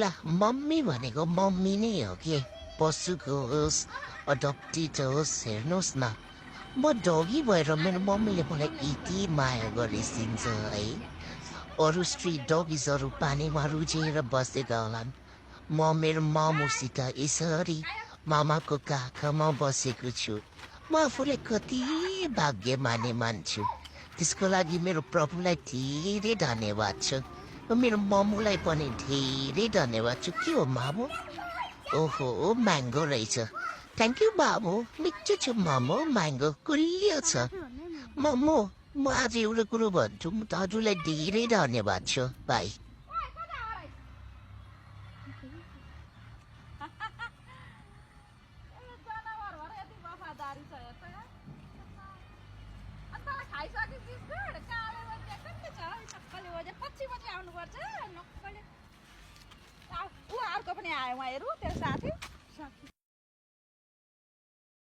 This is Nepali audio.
ला मम्मी भनेको मम्मी नै हो के पशुको होस् अडप्टेड होस् हेर्नुहोस् न म डगी भएर मेरो मम्मीले मलाई यति माया गरिदिन्छ है अरू स्ट्रिट डगिजहरू पानीमा रुचेर बसेका होलान् म मेरो मामुसित यसरी मामाको काखमा बसेको छु म आफूलाई कति भाग्यमानी मान्छु त्यसको लागि मेरो प्रभुलाई धेरै धन्यवाद छ र मेरो मम्मुलाई पनि धेरै धन्यवाद छु के हो मामु ओहो म्याङ्गो रहेछ थ्याङ्क यू बाबु मिठो छ मोमो म्याङ्गो गुलियो छ मोमो म आज एउटा कुरो भन्छु म हजुरलाई धेरै धन्यवाद छ भाइ ऊ अर्को पनि आयो उहाँ हेरौँ तेरो साथी